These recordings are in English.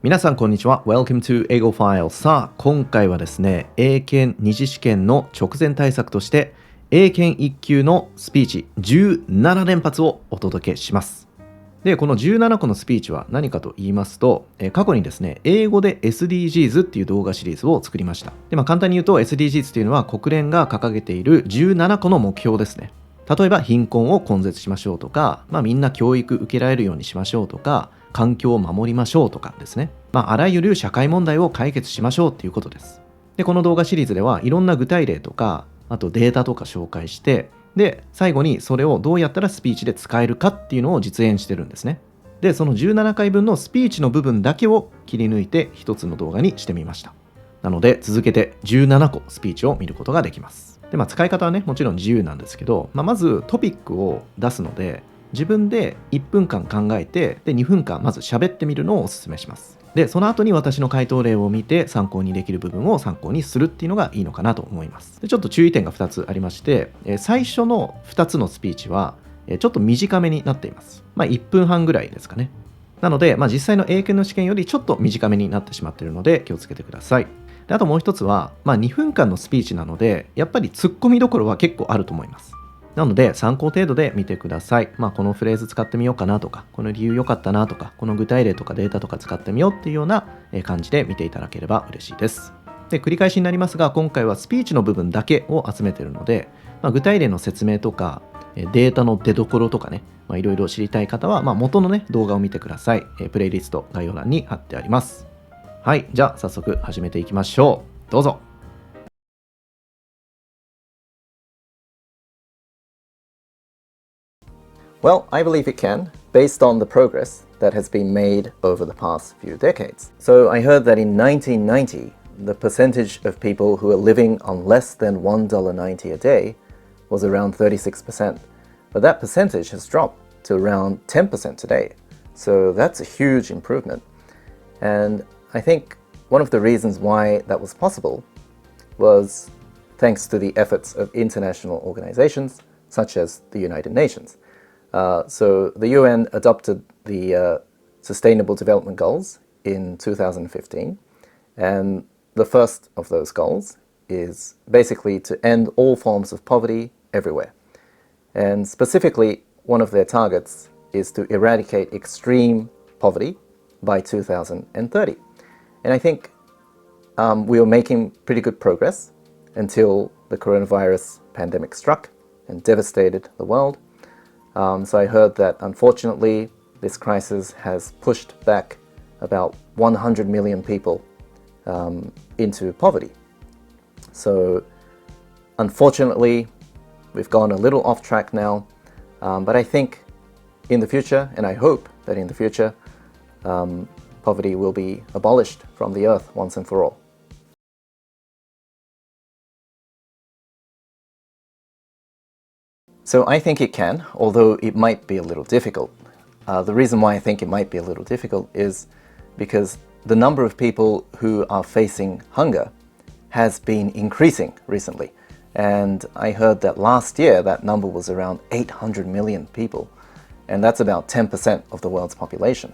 皆さんこんにちは。Welcome to 英語ファイル。さあ、今回はですね、英検2次試験の直前対策として、英検1級のスピーチ17連発をお届けします。で、この17個のスピーチは何かと言いますと、過去にですね、英語で SDGs っていう動画シリーズを作りました。で、簡単に言うと SDGs っていうのは国連が掲げている17個の目標ですね。例えば貧困を根絶しましょうとか、みんな教育受けられるようにしましょうとか、環境を守りましょうとかですね。あらゆる社会問題を解決しましょうっていうことです。で、この動画シリーズではいろんな具体例とか、あとデータとか紹介して、で、最後にそれをどうやったらスピーチで使えるかっていうのを実演してるんですね。で、その17回分のスピーチの部分だけを切り抜いて一つの動画にしてみました。なので、続けて17個スピーチを見ることができます。で、使い方はね、もちろん自由なんですけど、まずトピックを出すので、自分で1分間考えて、で、2分間まず喋ってみるのをお勧めします。で、その後に私の回答例を見て参考にできる部分を参考にするっていうのがいいのかなと思います。で、ちょっと注意点が2つありまして、最初の2つのスピーチは、ちょっと短めになっています。1分半ぐらいですかね。なので、実際の英検の試験よりちょっと短めになってしまっているので気をつけてください。で、あともう一つは、2分間のスピーチなので、やっぱり突っ込みどころは結構あると思います。なので参考程度で見てください。このフレーズ使ってみようかなとか、この理由良かったなとか、この具体例とかデータとか使ってみようっていうような感じで見ていただければ嬉しいです。で、繰り返しになりますが、今回はスピーチの部分だけを集めているので、具体例の説明とか、データの出所とかね、いろいろ知りたい方は、元のね、動画を見てください。プレイリスト概要欄に貼ってあります。はい、じゃあ早速始めていきましょう。どうぞ。Well, I believe it can, based on the progress that has been made over the past few decades. So I heard that in 1990, the percentage of people who are living on less than $1.90 a day was around 36%. But that percentage has dropped to around 10% today. So that's a huge improvement. And I think one of the reasons why that was possible was thanks to the efforts of international organizations such as the United Nations. So the UN adopted the Sustainable Development Goals in 2015, and the first of those goals is basically to end all forms of poverty everywhere. And specifically, one of their targets is to eradicate extreme poverty by 2030. And I think we were making pretty good progress until the coronavirus pandemic struck and devastated the world. So I heard that unfortunately this crisis has pushed back about 100 million people into poverty. So unfortunately we've gone a little off track now, but I think in the future, and I hope that in the future, poverty will be abolished from the earth once and for all. So I think it can, although it might be a little difficult. The reason why I think it might be a little difficult is because the number of people who are facing hunger has been increasing recently. And I heard that last year that number was around 800 million people, and that's about 10% of the world's population.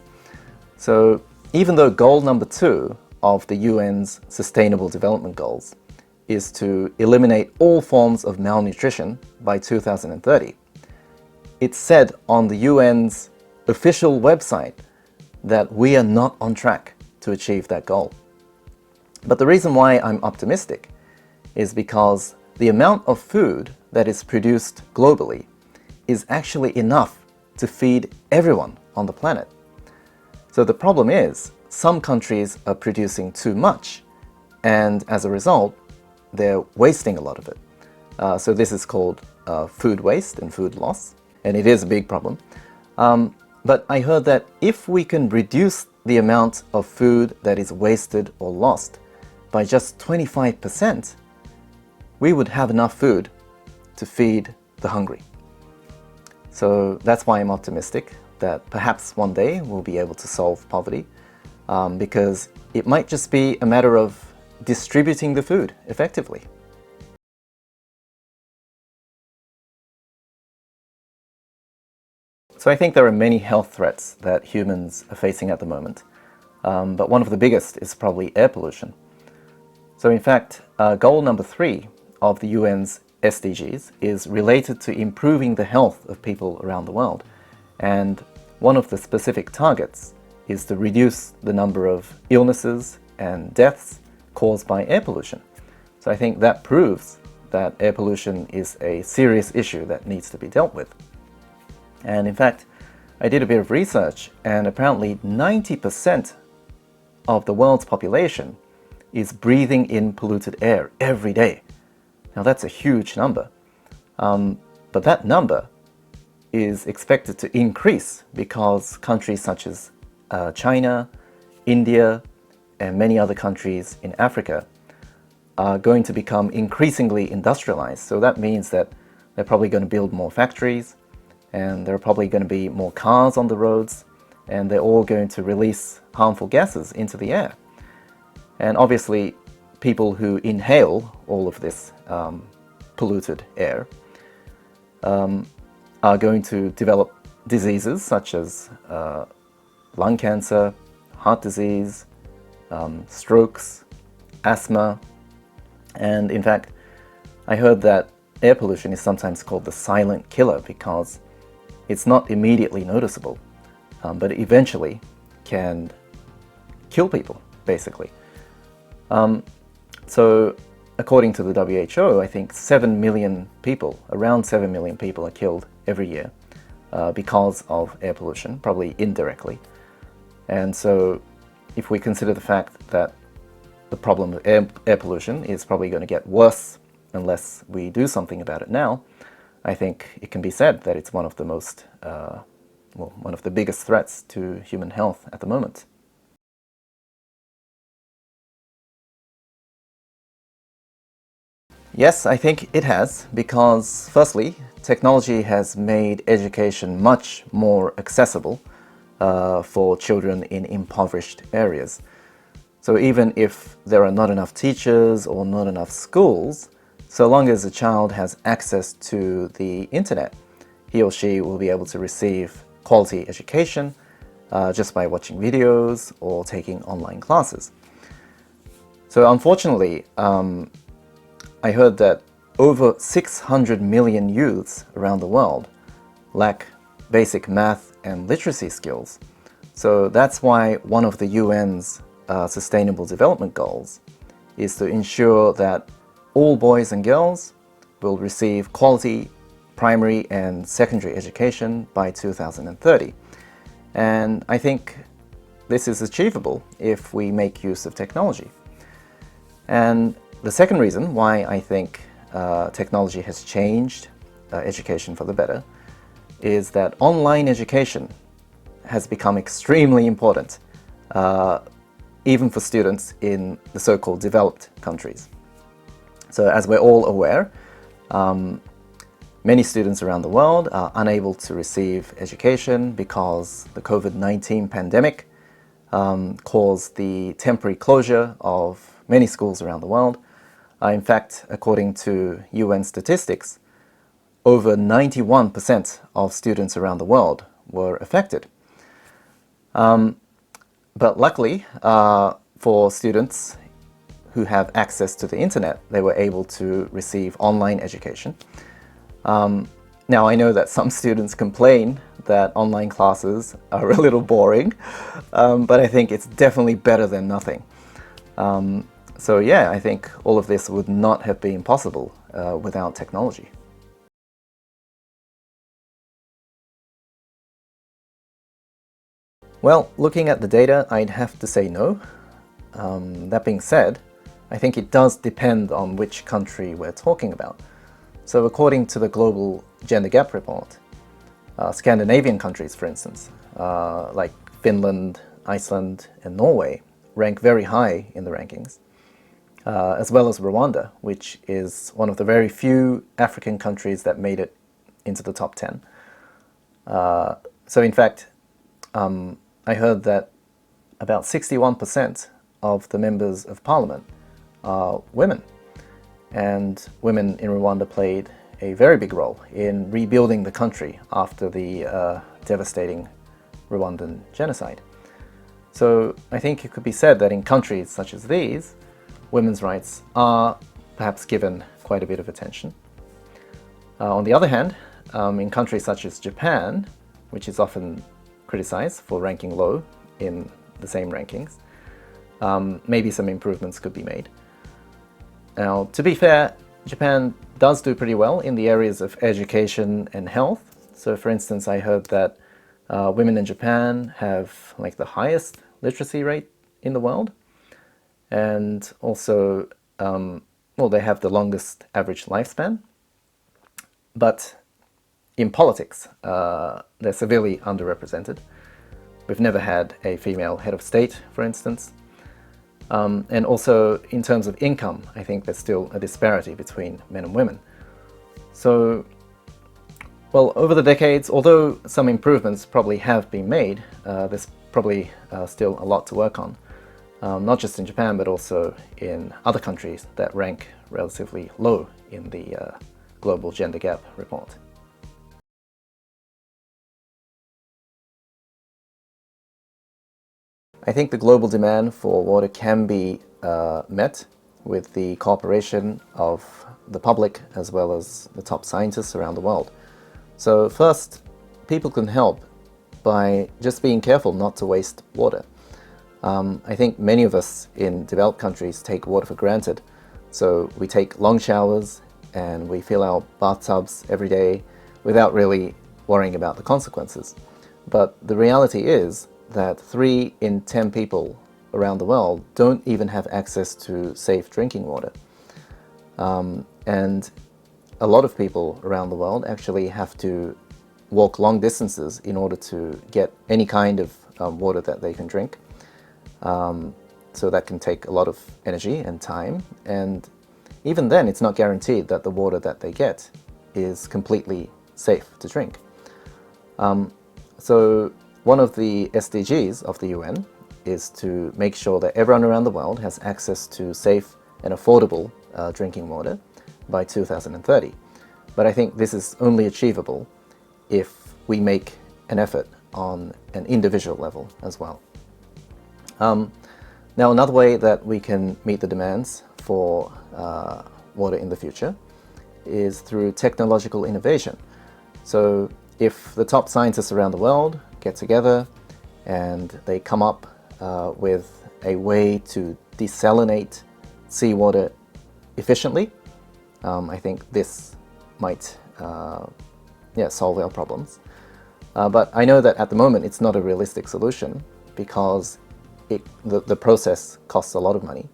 So even though goal number 2 of the UN's Sustainable Development Goals is to eliminate all forms of malnutrition by 2030. It's said on the UN's official website that we are not on track to achieve that goal. But the reason why I'm optimistic is because the amount of food that is produced globally is actually enough to feed everyone on the planet. So the problem is, some countries are producing too much, and as a result, they're wasting a lot of it. So this is called food waste and food loss, and it is a big problem. But I heard that if we can reduce the amount of food that is wasted or lost by just 25%, we would have enough food to feed the hungry. So that's why I'm optimistic that perhaps one day we'll be able to solve poverty, because it might just be a matter of distributing the food effectively. So I think there are many health threats that humans are facing at the moment. but one of the biggest is probably air pollution. So in fact, goal number 3 of the UN's SDGs is related to improving the health of people around the world. And one of the specific targets is to reduce the number of illnesses and deaths caused by air pollution. So I think that proves that air pollution is a serious issue that needs to be dealt with. And in fact, I did a bit of research, and apparently 90% of the world's population is breathing in polluted air every day. Now that's a huge number, but that number is expected to increase because countries such as China, India, and many other countries in Africa are going to become increasingly industrialized. So that means that they're probably going to build more factories, and there are probably going to be more cars on the roads, and they're all going to release harmful gases into the air. And obviously, people who inhale all of this polluted air are going to develop diseases such as lung cancer, heart disease, strokes, asthma, and in fact, I heard that air pollution is sometimes called the silent killer because it's not immediately noticeable, but it eventually can kill people, basically. So according to the WHO, I think 7 million people, around 7 million people are killed every year because of air pollution, probably indirectly. And so if we consider the fact that the problem of air pollution is probably going to get worse unless we do something about it now, I think it can be said that it's one of the most, one of the biggest threats to human health at the moment. Yes, I think it has, because firstly, technology has made education much more accessible for children in impoverished areas. So even if there are not enough teachers or not enough schools, so long as a child has access to the internet, he or she will be able to receive quality education just by watching videos or taking online classes. So unfortunately, I heard that over 600 million youths around the world lack basic math and literacy skills. So that's why one of the UN's Sustainable Development Goals is to ensure that all boys and girls will receive quality primary and secondary education by 2030. And I think this is achievable if we make use of technology. And the second reason why I think technology has changed education for the better is that online education has become extremely important, even for students in the so-called developed countries. So as we're all aware, many students around the world are unable to receive education because the COVID-19 pandemic caused the temporary closure of many schools around the world. In fact, according to UN statistics, over 91% of students around the world were affected. But luckily, for students who have access to the internet, they were able to receive online education. Now, I know that some students complain that online classes are a little boring, but I think it's definitely better than nothing. So yeah, I think all of this would not have been possible without technology. Well, looking at the data, I'd have to say no. That being said, I think it does depend on which country we're talking about. So according to the Global Gender Gap Report, Scandinavian countries, for instance, like Finland, Iceland, and Norway, rank very high in the rankings, as well as Rwanda, which is one of the very few African countries that made it into the top 10. So in fact, I heard that about 61% of the members of parliament are women. And women in Rwanda played a very big role in rebuilding the country after the devastating Rwandan genocide. So I think it could be said that in countries such as these, women's rights are perhaps given quite a bit of attention. On the other hand, in countries such as Japan, which is often criticized for ranking low in the same rankings, maybe some improvements could be made. Now, to be fair, Japan does do pretty well in the areas of education and health. So for instance, I heard that women in Japan have like the highest literacy rate in the world, and also, well, they have the longest average lifespan. But in politics, they're severely underrepresented. We've never had a female head of state, for instance. And also, in terms of income, I think there's still a disparity between men and women. So, well, over the decades, although some improvements probably have been made, there's probably still a lot to work on. Not just in Japan, but also in other countries that rank relatively low in the Global Gender Gap report. I think the global demand for water can be met with the cooperation of the public as well as the top scientists around the world. So first, people can help by just being careful not to waste water. I think many of us in developed countries take water for granted. So we take long showers and we fill our bathtubs every day without really worrying about the consequences. But the reality is that 3 in 10 people around the world don't even have access to safe drinking water. And a lot of people around the world actually have to walk long distances in order to get any kind of water that they can drink. So that can take a lot of energy and time, and even then it's not guaranteed that the water that they get is completely safe to drink. So one of the SDGs of the UN is to make sure that everyone around the world has access to safe and affordable drinking water by 2030. But I think this is only achievable if we make an effort on an individual level as well. Now, another way that we can meet the demands for water in the future is through technological innovation. So if the top scientists around the world get together and they come up with a way to desalinate seawater efficiently, I think this might solve our problems. But I know that at the moment it's not a realistic solution because the process costs a lot of money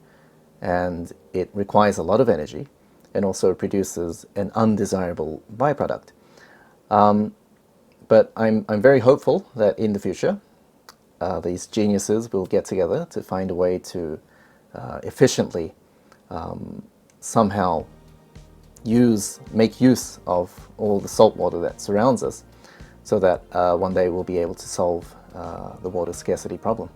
and it requires a lot of energy and also produces an undesirable byproduct. But I'm very hopeful that in the future these geniuses will get together to find a way to efficiently somehow make use of all the salt water that surrounds us so that one day we'll be able to solve the water scarcity problem.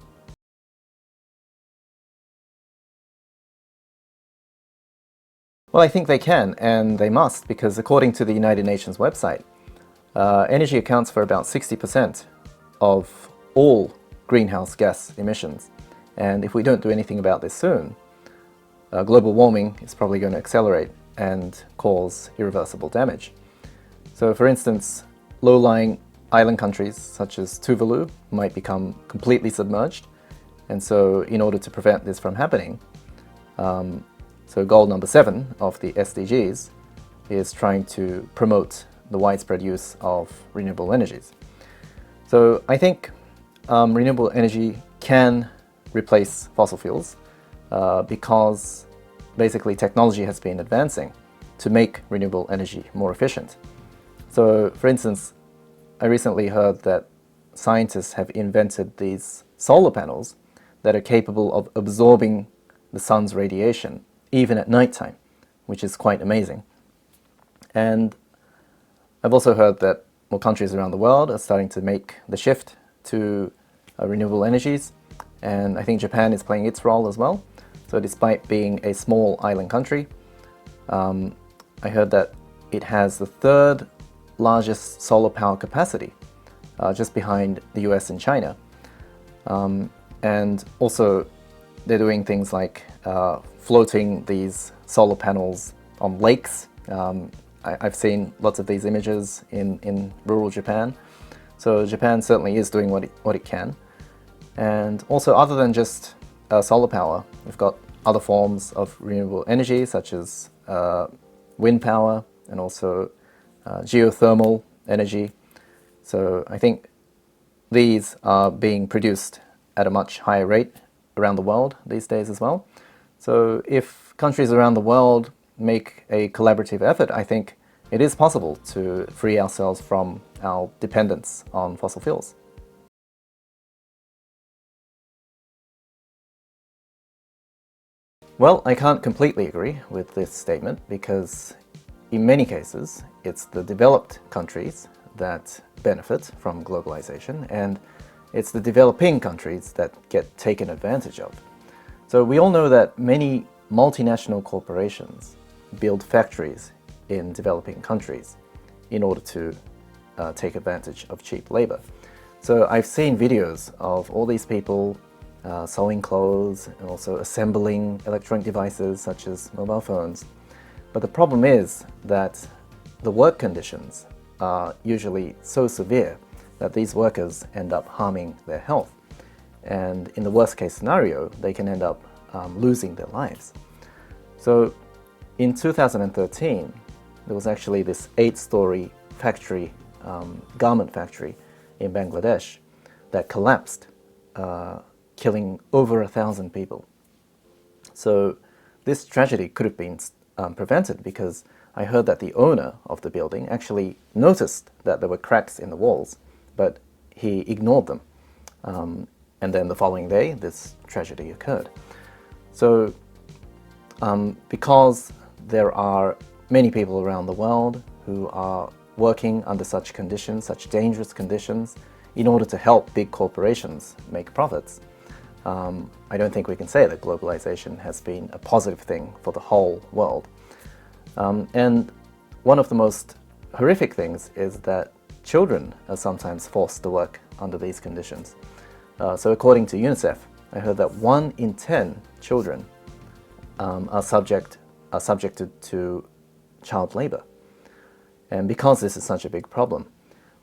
Well, I think they can and they must, because according to the United Nations website, energy accounts for about 60% of all greenhouse gas emissions. And if we don't do anything about this soon, global warming is probably going to accelerate and cause irreversible damage. So for instance, low-lying island countries such as Tuvalu might become completely submerged. And so in order to prevent this from happening, so goal number 7 of the SDGs is trying to promote the widespread use of renewable energies. So I think renewable energy can replace fossil fuels because basically technology has been advancing to make renewable energy more efficient. So for instance, I recently heard that scientists have invented these solar panels that are capable of absorbing the sun's radiation even at nighttime, which is quite amazing. And I've also heard that more countries around the world are starting to make the shift to renewable energies, and I think Japan is playing its role as well. So despite being a small island country, I heard that it has the 3rd largest solar power capacity, just behind the US and China. And also they're doing things like floating these solar panels on lakes. I've seen lots of these images in rural Japan. So Japan certainly is doing what it can. And also, other than just solar power, we've got other forms of renewable energy such as wind power and also geothermal energy. So I think these are being produced at a much higher rate around the world these days as well. So if countries around the world make a collaborative effort, I think it is possible to free ourselves from our dependence on fossil fuels. Well, I can't completely agree with this statement because in many cases it's the developed countries that benefit from globalization and it's the developing countries that get taken advantage of. So we all know that many multinational corporations build factories in developing countries in order to take advantage of cheap labor. So I've seen videos of all these people sewing clothes and also assembling electronic devices such as mobile phones. But the problem is that the work conditions are usually so severe that these workers end up harming their health. And in the worst case scenario, they can end up losing their lives. So in 2013, there was actually this 8-story factory, garment factory in Bangladesh that collapsed, killing over 1,000 people. So this tragedy could have been prevented because I heard that the owner of the building actually noticed that there were cracks in the walls, but he ignored them. And then the following day, this tragedy occurred. So because there are many people around the world who are working under such conditions, such dangerous conditions, in order to help big corporations make profits, I don't think we can say that globalization has been a positive thing for the whole world. And one of the most horrific things is that children are sometimes forced to work under these conditions. So according to UNICEF, I heard that 1 in 10 children are subjected to child labor. And because this is such a big problem,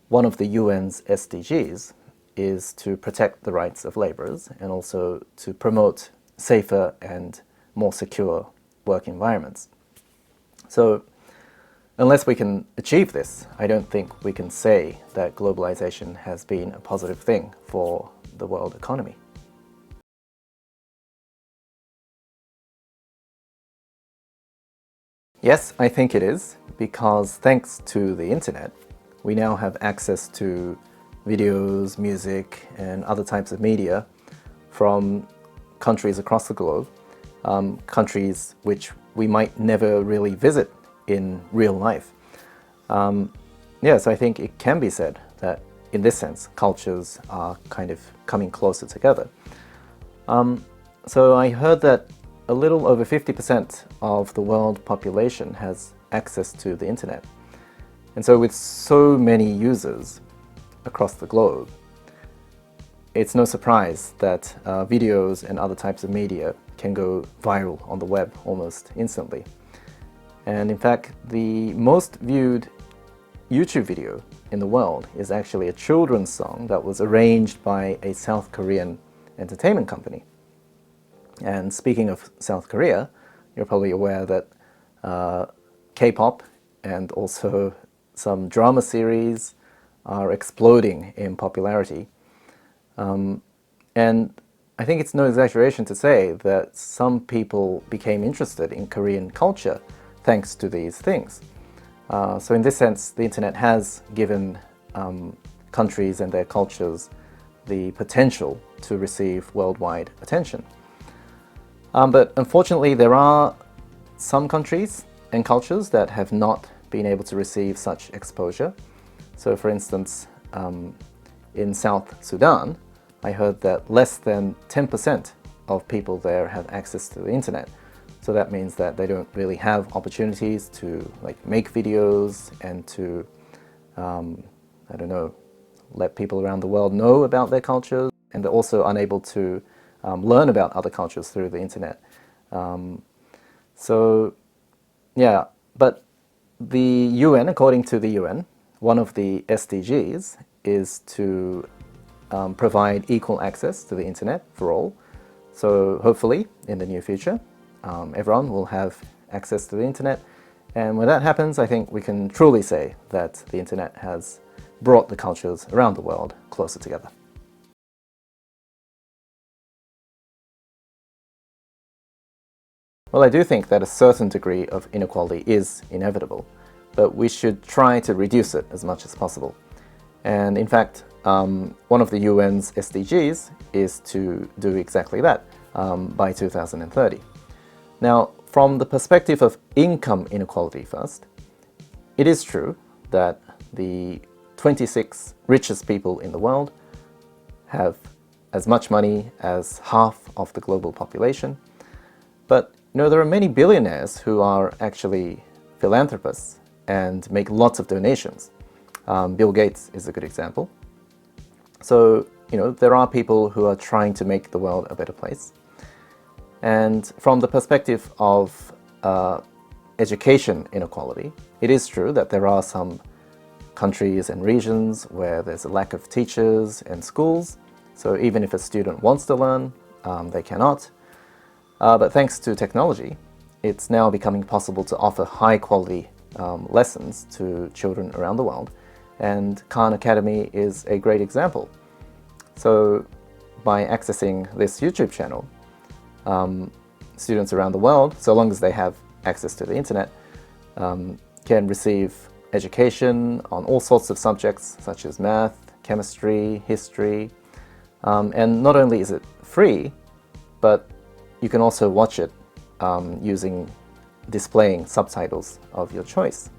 one of the UN's SDGs is to protect the rights of laborers and also to promote safer and more secure work environments. So unless we can achieve this, I don't think we can say that globalization has been a positive thing for the world economy. Yes, I think it is, because thanks to the internet, we now have access to videos, music, and other types of media from countries across the globe, countries which we might never really visit in real life. Yes, I think it can be said that in this sense, cultures are kind of coming closer together. So I heard that a little over 50% of the world population has access to the internet. And so with so many users across the globe, it's no surprise that videos and other types of media can go viral on the web almost instantly. And in fact, the most viewed YouTube video in the world is actually a children's song that was arranged by a South Korean entertainment company. And speaking of South Korea, you're probably aware that K-pop and also some drama series are exploding in popularity. And I think it's no exaggeration to say that some people became interested in Korean culture thanks to these things. So in this sense, the internet has given countries and their cultures the potential to receive worldwide attention. But unfortunately, there are some countries and cultures that have not been able to receive such exposure. So for instance, in South Sudan, I heard that less than 10% of people there have access to the internet. So that means that they don't really have opportunities to make videos and to, let people around the world know about their cultures. and they're also unable to learn about other cultures through the internet. So, yeah, but the UN, according to the UN, one of the SDGs is to provide equal access to the internet for all. So hopefully, in the near future, everyone will have access to the internet. And when that happens, I think we can truly say that the internet has brought the cultures around the world closer together. Well, I do think that a certain degree of inequality is inevitable, but we should try to reduce it as much as possible. And in fact, one of the UN's SDGs is to do exactly that by 2030. Now, from the perspective of income inequality first, it is true that the 26 richest people in the world have as much money as half of the global population. But there are many billionaires who are actually philanthropists and make lots of donations. Bill Gates is a good example. So, there are people who are trying to make the world a better place. And from the perspective of education inequality, it is true that there are some countries and regions where there's a lack of teachers and schools. So even if a student wants to learn, they cannot. But thanks to technology, it's now becoming possible to offer high-quality lessons to children around the world. And Khan Academy is a great example. So by accessing this YouTube channel, students around the world, so long as they have access to the internet, can receive education on all sorts of subjects such as math, chemistry, history. And not only is it free, but you can also watch it displaying subtitles of your choice.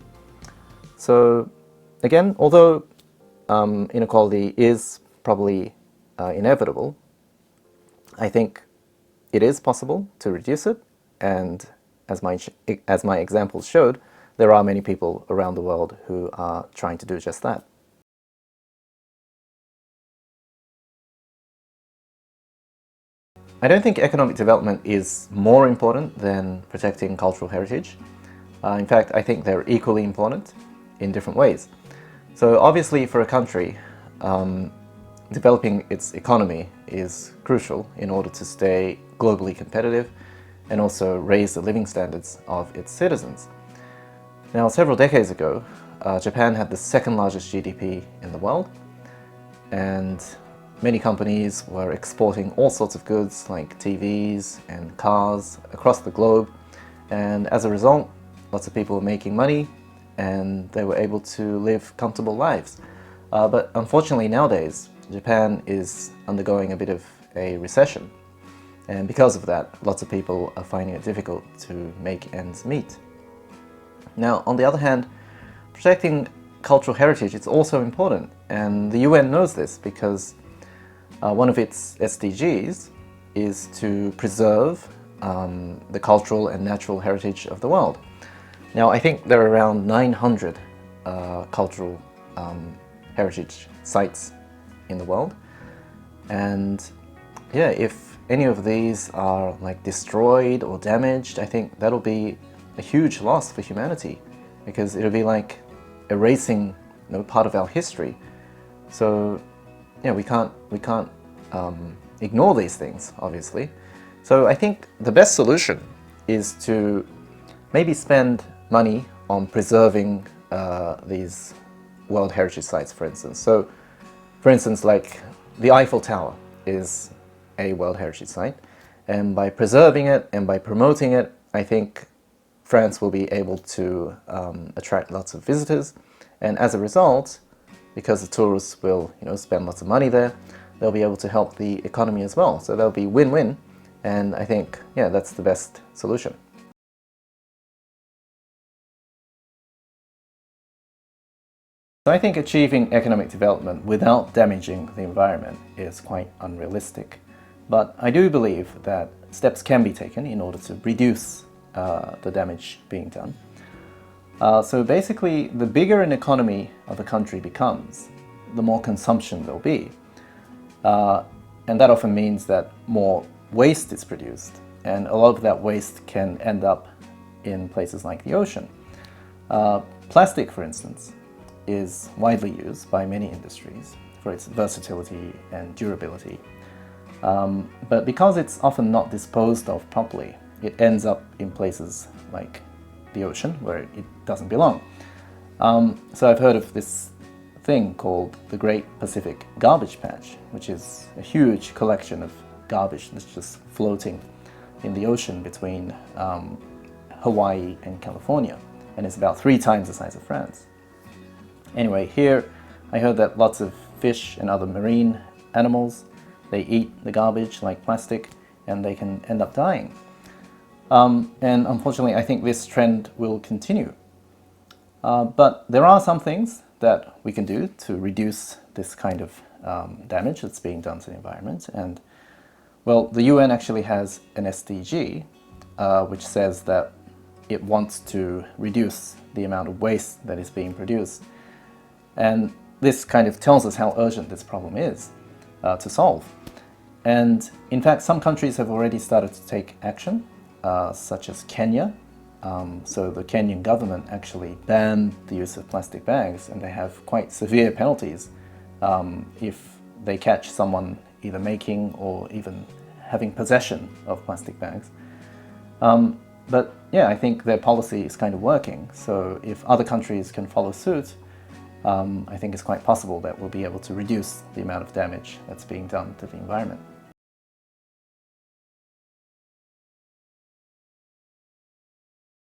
So again, although inequality is probably inevitable, I think it is possible to reduce it, and as my examples showed, there are many people around the world who are trying to do just that. I don't think economic development is more important than protecting cultural heritage. In fact, I think they're equally important in different ways. So obviously for a country, developing its economy is crucial in order to stay globally competitive and also raise the living standards of its citizens. Now, several decades ago, Japan had the second largest GDP in the world, and many companies were exporting all sorts of goods like TVs and cars across the globe, and as a result, lots of people were making money and they were able to live comfortable lives. But unfortunately nowadays, Japan is undergoing a bit of a recession, and because of that, lots of people are finding it difficult to make ends meet. Now, on the other hand, protecting cultural heritage is also important, and the UN knows this because one of its SDGs is to preserve the cultural and natural heritage of the world. Now, I think there are around 900 cultural heritage sites in the world, and yeah, if any of these are destroyed or damaged, I think that'll be a huge loss for humanity, because it'll be like erasing part of our history. So yeah, we can't ignore these things, obviously. So I think the best solution is to maybe spend money on preserving these World Heritage Sites, for instance. So, for instance, like the Eiffel Tower is a World Heritage Site, and by preserving it and by promoting it, I think France will be able to attract lots of visitors, and as a result, because the tourists will spend lots of money there, they'll be able to help the economy as well. So there'll be win-win, and I think, yeah, that's the best solution. So I think achieving economic development without damaging the environment is quite unrealistic. But I do believe that steps can be taken in order to reduce the damage being done. So basically, the bigger an economy of a country becomes, the more consumption there'll be. and that often means that more waste is produced, and a lot of that waste can end up in places like the ocean. Plastic, for instance, is widely used by many industries for its versatility and durability. But because it's often not disposed of properly, it ends up in places like the ocean where it doesn't belong. So I've heard of this thing called the Great Pacific Garbage Patch, which is a huge collection of garbage that's just floating in the ocean between Hawaii and California, and it's about 3 times the size of France. Anyway, here I heard that lots of fish and other marine animals, they eat the garbage like plastic and they can end up dying. And unfortunately, I think this trend will continue. But there are some things that we can do to reduce this kind of damage that's being done to the environment. And well, the UN actually has an SDG which says that it wants to reduce the amount of waste that is being produced. And this kind of tells us how urgent this problem is to solve. And in fact, some countries have already started to take action, such as Kenya. So the Kenyan government actually banned the use of plastic bags, and they have quite severe penalties if they catch someone either making or even having possession of plastic bags. But yeah, I think their policy is kind of working. So if other countries can follow suit, I think it's quite possible that we'll be able to reduce the amount of damage that's being done to the environment.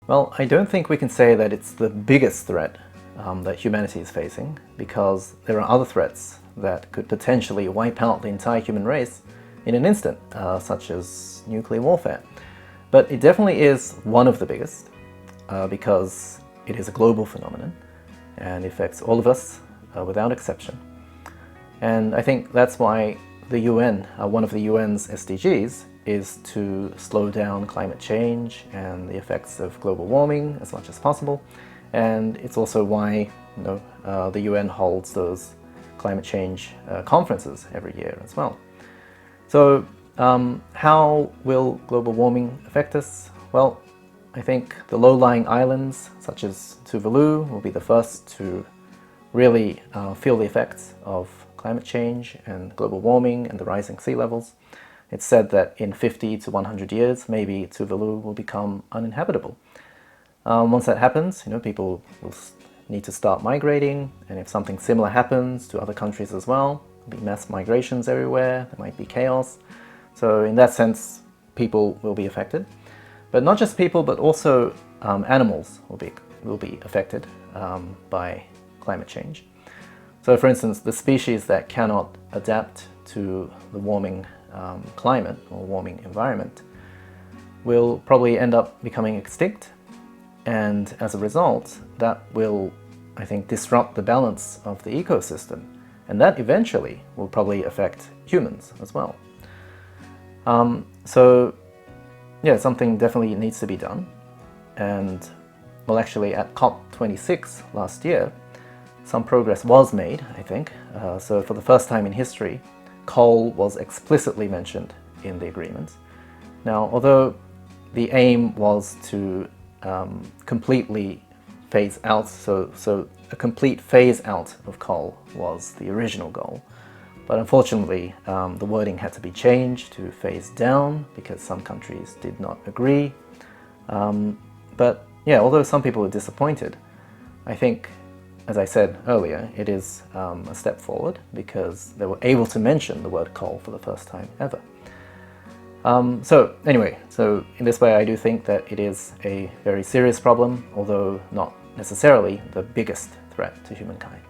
Well, I don't think we can say that it's the biggest threat that humanity is facing, because there are other threats that could potentially wipe out the entire human race in an instant, such as nuclear warfare. But it definitely is one of the biggest, because it is a global phenomenon and affects all of us without exception. And I think that's why the UN, one of the UN's SDGs, is to slow down climate change and the effects of global warming as much as possible. And it's also why the UN holds those climate change conferences every year as well. So how will global warming affect us? Well, I think the low-lying islands such as Tuvalu will be the first to really feel the effects of climate change and global warming and the rising sea levels. It's said that in 50 to 100 years, maybe Tuvalu will become uninhabitable. Once that happens, people will need to start migrating, and if something similar happens to other countries as well, there'll be mass migrations everywhere, there might be chaos. So in that sense, people will be affected. But not just people, but also animals will be affected by climate change. So for instance, the species that cannot adapt to the warming climate or warming environment will probably end up becoming extinct, and as a result that will, I think, disrupt the balance of the ecosystem, and that eventually will probably affect humans as well. So yeah, something definitely needs to be done. And well, actually at COP26 last year, some progress was made, I think. So for the first time in history, coal was explicitly mentioned in the agreement. Now, although the aim was to completely phase out, so a complete phase out of coal was the original goal, but unfortunately the wording had to be changed to phase down because some countries did not agree. But yeah, although some people were disappointed, I think, as I said earlier, it is a step forward because they were able to mention the word coal for the first time ever. So anyway, so in this way I do think that it is a very serious problem, although not necessarily the biggest threat to humankind.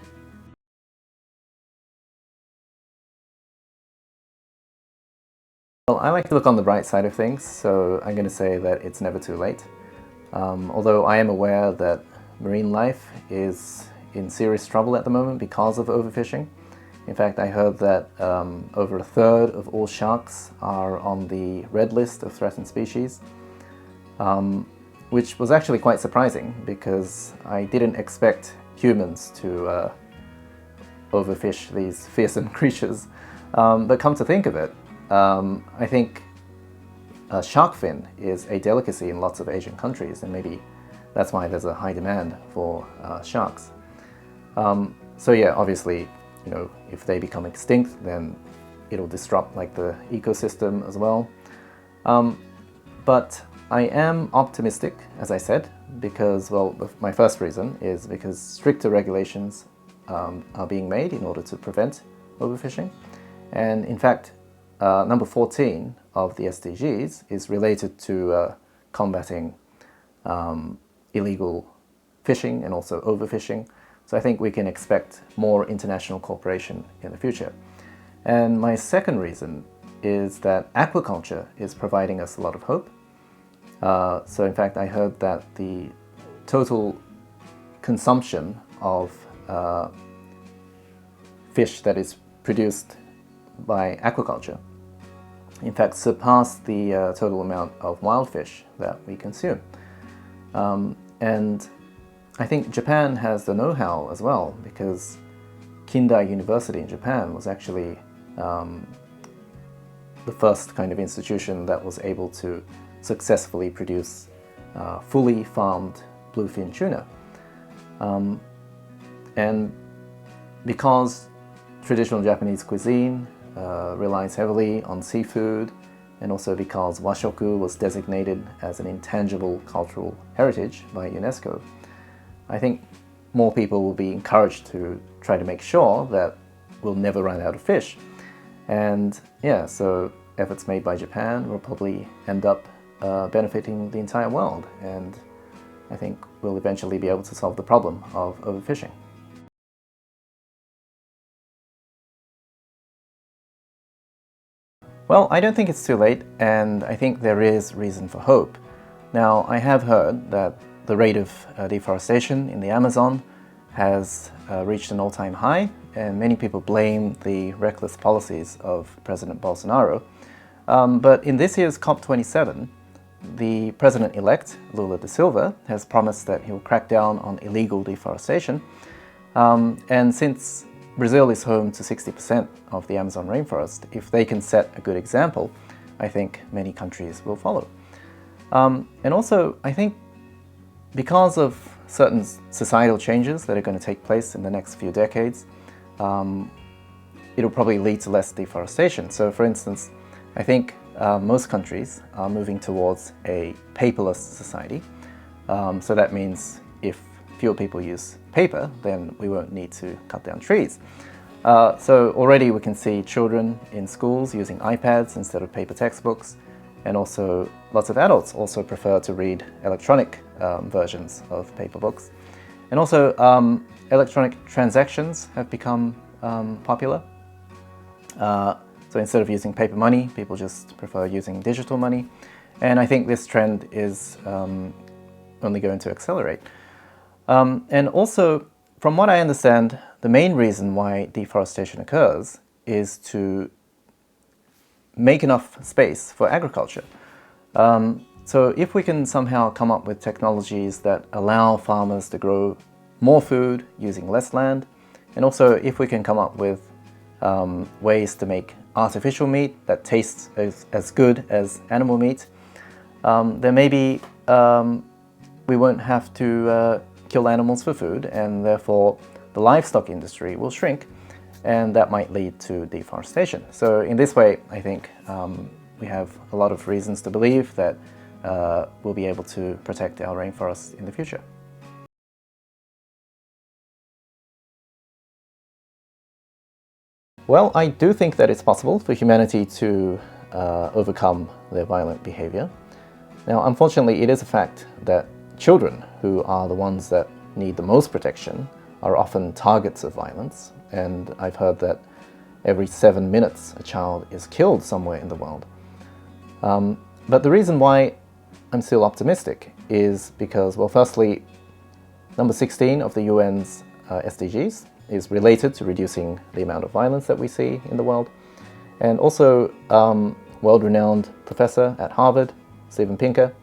Well, I like to look on the bright side of things, so I'm going to say that it's never too late. Although I am aware that marine life is in serious trouble at the moment because of overfishing. In fact, I heard that over a third of all sharks are on the red list of threatened species, which was actually quite surprising because I didn't expect humans to overfish these fearsome creatures. But come to think of it, I think shark fin is a delicacy in lots of Asian countries, and maybe that's why there's a high demand for sharks. So yeah, obviously, you know, if they become extinct, then it'll disrupt like the ecosystem as well. But I am optimistic, as I said, because, well, my first reason is because stricter regulations are being made in order to prevent overfishing. And in fact, number 14 of the SDGs is related to combating illegal fishing and also overfishing. So I think we can expect more international cooperation in the future. And my second reason is that aquaculture is providing us a lot of hope. So in fact, I heard that the total consumption of fish that is produced by aquaculture, in fact, surpassed the total amount of wild fish that we consume. And I think Japan has the know-how as well, because Kindai University in Japan was actually the first kind of institution that was able to successfully produce fully farmed bluefin tuna. And because traditional Japanese cuisine relies heavily on seafood, and also because washoku was designated as an intangible cultural heritage by UNESCO, I think more people will be encouraged to try to make sure that we'll never run out of fish. And yeah, so efforts made by Japan will probably end up benefiting the entire world, and I think we'll eventually be able to solve the problem of overfishing. Well, I don't think it's too late, and I think there is reason for hope. Now, I have heard that the rate of deforestation in the Amazon has reached an all-time high, and many people blame the reckless policies of President Bolsonaro. But in this year's COP27, the president-elect, Lula da Silva, has promised that he will crack down on illegal deforestation. And since Brazil is home to 60% of the Amazon rainforest, if they can set a good example, I think many countries will follow. And also, I think because of certain societal changes that are going to take place in the next few decades, it'll probably lead to less deforestation. So for instance, I think most countries are moving towards a paperless society. So that means if fewer people use paper, then we won't need to cut down trees. So already we can see children in schools using iPads instead of paper textbooks, and also lots of adults also prefer to read electronic versions of paper books. And also electronic transactions have become popular. So instead of using paper money, people just prefer using digital money. And I think this trend is only going to accelerate. And also, from what I understand, the main reason why deforestation occurs is to make enough space for agriculture. So if we can somehow come up with technologies that allow farmers to grow more food using less land, and also if we can come up with ways to make artificial meat that tastes as good as animal meat, then maybe we won't have to kill animals for food, and therefore the livestock industry will shrink, and that might lead to deforestation. So in this way, I think we have a lot of reasons to believe that we'll be able to protect our rainforests in the future. Well, I do think that it's possible for humanity to overcome their violent behavior. Now, unfortunately, it is a fact that children, who are the ones that need the most protection, are often targets of violence, and I've heard that every 7 minutes a child is killed somewhere in the world. But the reason why I'm still optimistic is because, well, firstly, number 16 of the UN's SDGs is related to reducing the amount of violence that we see in the world. And also, world-renowned professor at Harvard, Steven Pinker,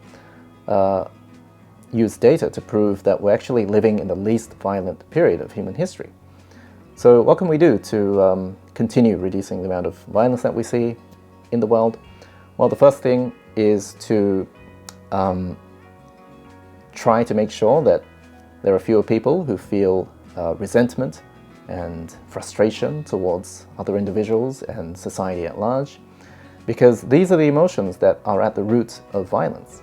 used data to prove that we're actually living in the least violent period of human history. So what can we do to continue reducing the amount of violence that we see in the world? Well, the first thing is to try to make sure that there are fewer people who feel resentment and frustration towards other individuals and society at large, because these are the emotions that are at the root of violence.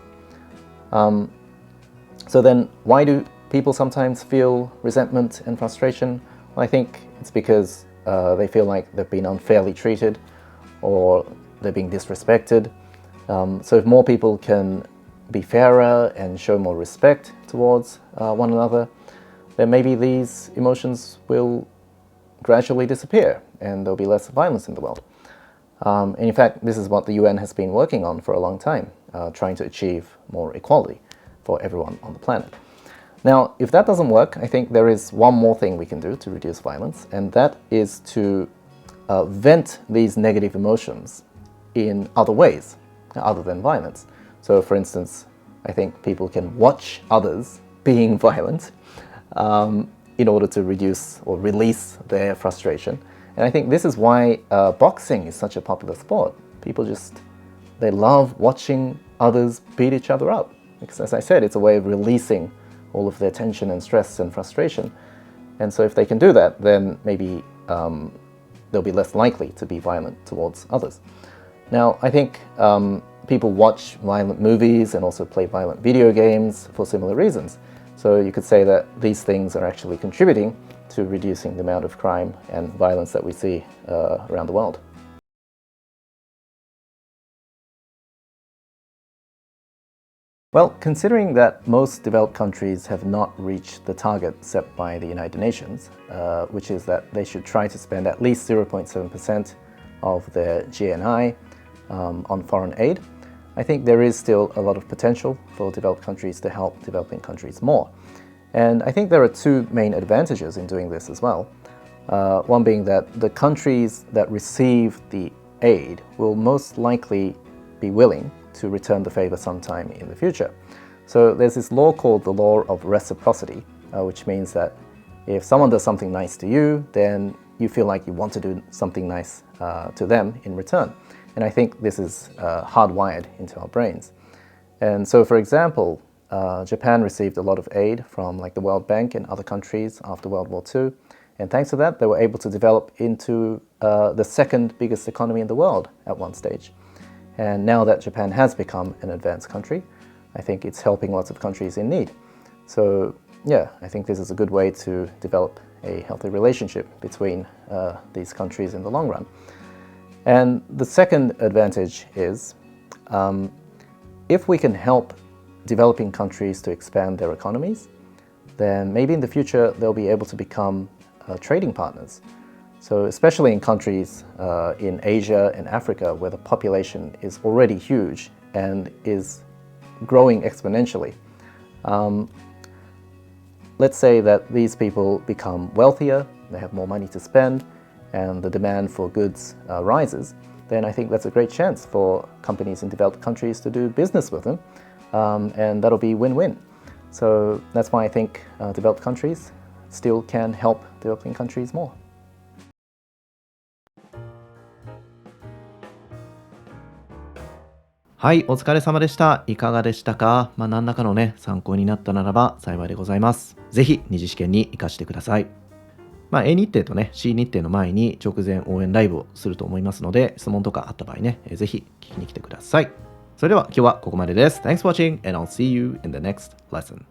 So then, why do people sometimes feel resentment and frustration? Well, I think it's because they feel like they've been unfairly treated or they're being disrespected. So if more people can be fairer and show more respect towards one another, then maybe these emotions will gradually disappear and there'll be less violence in the world. And in fact, this is what the UN has been working on for a long time, trying to achieve more equality for everyone on the planet. Now, if that doesn't work, I think there is one more thing we can do to reduce violence, and that is to vent these negative emotions in other ways, other than violence. So, for instance, I think people can watch others being violent in order to reduce or release their frustration. And I think this is why boxing is such a popular sport. People they love watching others beat each other up. Because as I said, it's a way of releasing all of their tension and stress and frustration. And so if they can do that, then maybe they'll be less likely to be violent towards others. Now, I think people watch violent movies and also play violent video games for similar reasons. So you could say that these things are actually contributing to reducing the amount of crime and violence that we see around the world. Well, considering that most developed countries have not reached the target set by the United Nations, which is that they should try to spend at least 0.7% of their GNI on foreign aid, I think there is still a lot of potential for developed countries to help developing countries more. And I think there are two main advantages in doing this as well. One being that the countries that receive the aid will most likely be willing to return the favor sometime in the future. So there's this law called the law of reciprocity, which means that if someone does something nice to you, then you feel like you want to do something nice to them in return. And I think this is hardwired into our brains. And so, for example, Japan received a lot of aid from like the World Bank and other countries after World War II. And thanks to that, they were able to develop into the second biggest economy in the world at one stage. And now that Japan has become an advanced country, I think it's helping lots of countries in need. So yeah, I think this is a good way to develop a healthy relationship between these countries in the long run. And the second advantage is if we can help developing countries to expand their economies, then maybe in the future they'll be able to become trading partners. So especially in countries in Asia and Africa where the population is already huge and is growing exponentially. Let's say that these people become wealthier, they have more money to spend, and the demand for goods rises, then I think that's a great chance for companies in developed countries to do business with them, and that'll be win-win. So that's why I think developed countries still can help developing countries more. はい、お疲れ様でした。いかがでしたか？何らかのね、参考になったならば幸いでございます。ぜひ二次試験に活かしてください。A 日程とね、C 日程の前に直前応援ライブをすると思いますので、質問とかあった場合ね、ぜひ聞きに来てください。それでは今日はここまでです。Thanks for watching and I'll see you in the next lesson.